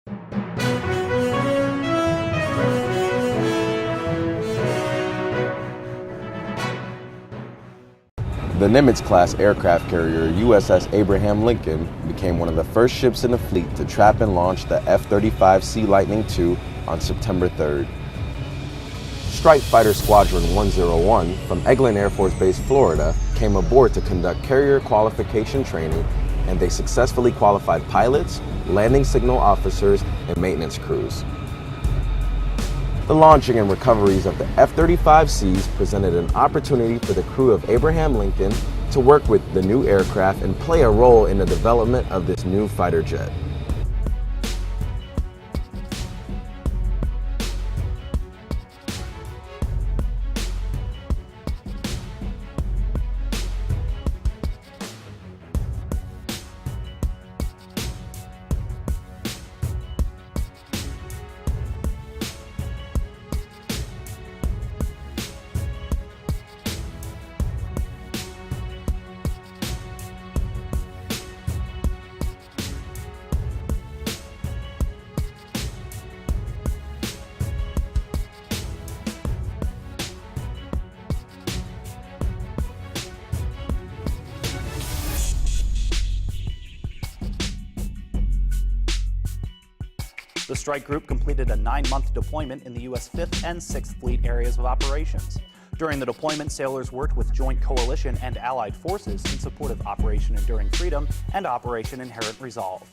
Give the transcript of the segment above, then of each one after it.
The Nimitz-class aircraft carrier USS Abraham Lincoln became one of the first ships in the fleet to trap and launch the F-35 Sea Lightning II on September 3rd. Strike Fighter Squadron 101 from Eglin Air Force Base, Florida, came aboard to conduct carrier qualification training, and they successfully qualified pilots, landing signal officers, and maintenance crews. The launching and recoveries of the F-35Cs presented an opportunity for the crew of Abraham Lincoln to work with the new aircraft and play a role in the development of this new fighter jet. The strike group completed a 9-month deployment in the U.S. 5th and 6th Fleet areas of operations. During the deployment, sailors worked with joint coalition and allied forces in support of Operation Enduring Freedom and Operation Inherent Resolve.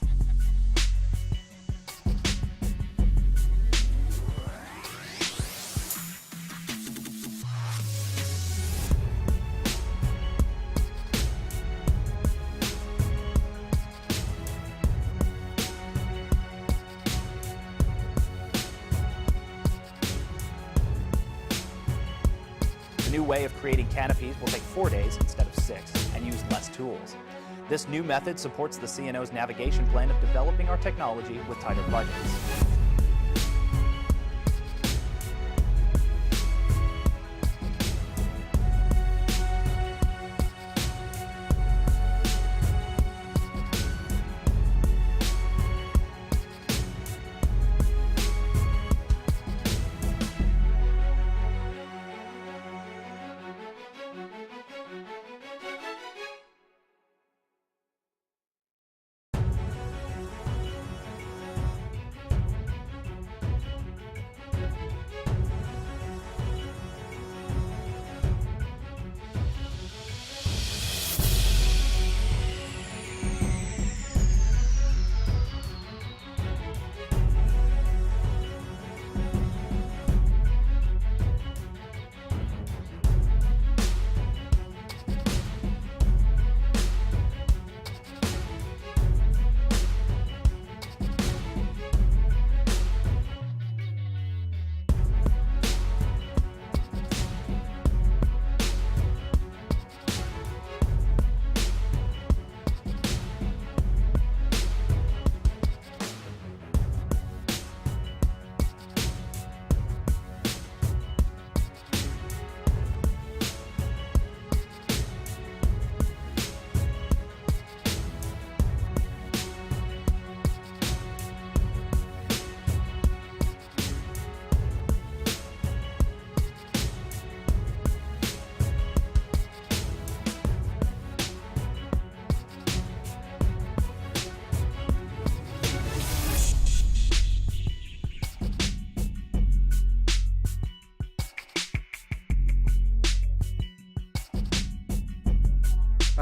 The new way of creating canopies will take 4 days instead of 6 and use less tools. This new method supports the CNO's navigation plan of developing our technology with tighter budgets.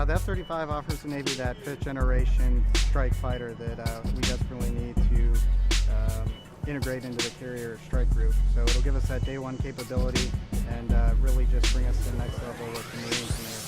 The F-35 offers the Navy that 5th generation strike fighter that we desperately need to integrate into the carrier strike group. So it'll give us that day one capability and really just bring us to the next level with the Marines and the